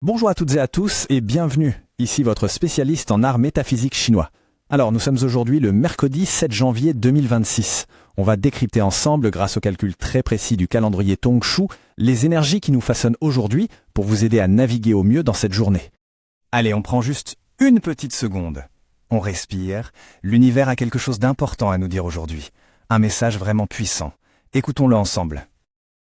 Bonjour à toutes et à tous et bienvenue, ici votre spécialiste en art métaphysique chinois. Alors nous sommes aujourd'hui le mercredi 7 janvier 2026. On va décrypter ensemble, grâce au calcul très précis du calendrier Tongshu, les énergies qui nous façonnent aujourd'hui pour vous aider à naviguer au mieux dans cette journée. Allez, on prend juste une petite seconde. On respire, l'univers a quelque chose d'important à nous dire aujourd'hui. Un message vraiment puissant. Écoutons-le ensemble.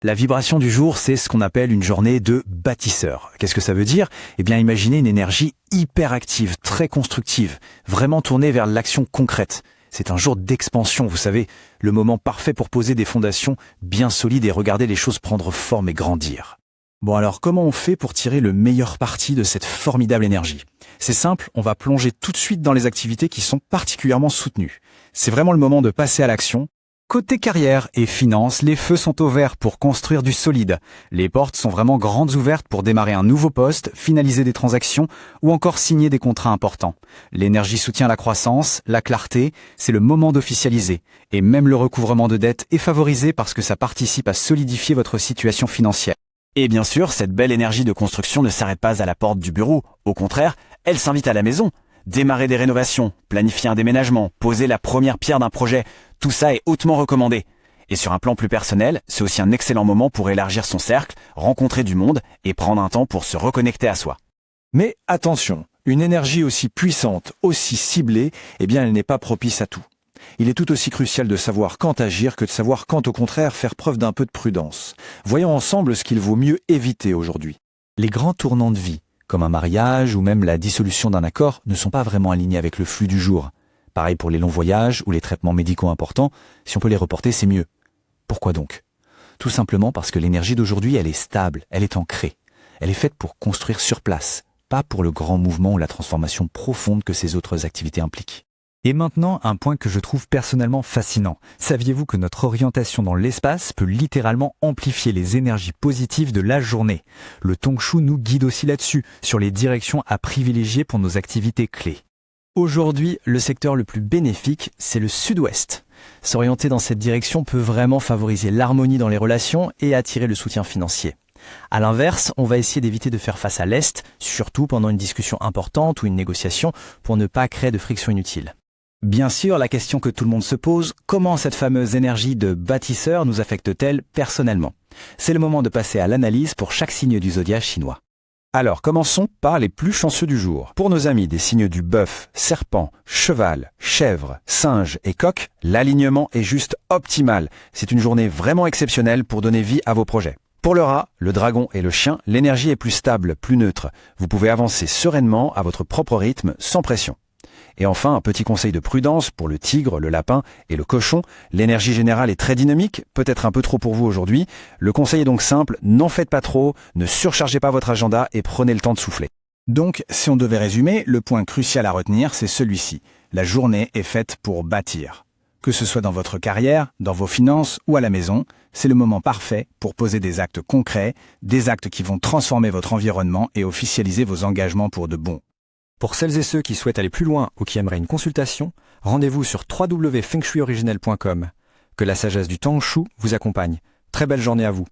La vibration du jour, c'est ce qu'on appelle une journée de bâtisseur. Qu'est-ce que ça veut dire ? Eh bien, imaginez une énergie hyper active, très constructive, vraiment tournée vers l'action concrète. C'est un jour d'expansion, vous savez, le moment parfait pour poser des fondations bien solides et regarder les choses prendre forme et grandir. Bon alors, comment on fait pour tirer le meilleur parti de cette formidable énergie ? C'est simple, on va plonger tout de suite dans les activités qui sont particulièrement soutenues. C'est vraiment le moment de passer à l'action. Côté carrière et finances, les feux sont au vert pour construire du solide. Les portes sont vraiment grandes ouvertes pour démarrer un nouveau poste, finaliser des transactions ou encore signer des contrats importants. L'énergie soutient la croissance, la clarté, c'est le moment d'officialiser. Et même le recouvrement de dettes est favorisé parce que ça participe à solidifier votre situation financière. Et bien sûr, cette belle énergie de construction ne s'arrête pas à la porte du bureau. Au contraire, elle s'invite à la maison. Démarrer des rénovations, planifier un déménagement, poser la première pierre d'un projet, tout ça est hautement recommandé. Et sur un plan plus personnel, c'est aussi un excellent moment pour élargir son cercle, rencontrer du monde et prendre un temps pour se reconnecter à soi. Mais attention, une énergie aussi puissante, aussi ciblée, eh bien elle n'est pas propice à tout. Il est tout aussi crucial de savoir quand agir que de savoir quand au contraire faire preuve d'un peu de prudence. Voyons ensemble ce qu'il vaut mieux éviter aujourd'hui. Les grands tournants de vie, comme un mariage ou même la dissolution d'un accord, ne sont pas vraiment alignés avec le flux du jour. Pareil pour les longs voyages ou les traitements médicaux importants, si on peut les reporter, c'est mieux. Pourquoi donc ? Tout simplement parce que l'énergie d'aujourd'hui, elle est stable, elle est ancrée. Elle est faite pour construire sur place, pas pour le grand mouvement ou la transformation profonde que ces autres activités impliquent. Et maintenant, un point que je trouve personnellement fascinant. Saviez-vous que notre orientation dans l'espace peut littéralement amplifier les énergies positives de la journée ? Le Tongshu nous guide aussi là-dessus, sur les directions à privilégier pour nos activités clés. Aujourd'hui, le secteur le plus bénéfique, c'est le sud-ouest. S'orienter dans cette direction peut vraiment favoriser l'harmonie dans les relations et attirer le soutien financier. À l'inverse, on va essayer d'éviter de faire face à l'est, surtout pendant une discussion importante ou une négociation, pour ne pas créer de friction inutile. Bien sûr, la question que tout le monde se pose, comment cette fameuse énergie de bâtisseur nous affecte-t-elle personnellement ? C'est le moment de passer à l'analyse pour chaque signe du zodiaque chinois. Alors, commençons par les plus chanceux du jour. Pour nos amis des signes du bœuf, serpent, cheval, chèvre, singe et coq, l'alignement est juste optimal. C'est une journée vraiment exceptionnelle pour donner vie à vos projets. Pour le rat, le dragon et le chien, l'énergie est plus stable, plus neutre. Vous pouvez avancer sereinement à votre propre rythme, sans pression. Et enfin, un petit conseil de prudence pour le tigre, le lapin et le cochon. L'énergie générale est très dynamique, peut-être un peu trop pour vous aujourd'hui. Le conseil est donc simple, n'en faites pas trop, ne surchargez pas votre agenda et prenez le temps de souffler. Donc, si on devait résumer, le point crucial à retenir, c'est celui-ci. La journée est faite pour bâtir. Que ce soit dans votre carrière, dans vos finances ou à la maison, c'est le moment parfait pour poser des actes concrets, des actes qui vont transformer votre environnement et officialiser vos engagements pour de bon. Pour celles et ceux qui souhaitent aller plus loin ou qui aimeraient une consultation, rendez-vous sur www.fengshuioriginel.com. Que la sagesse du Tongshu vous accompagne. Très belle journée à vous.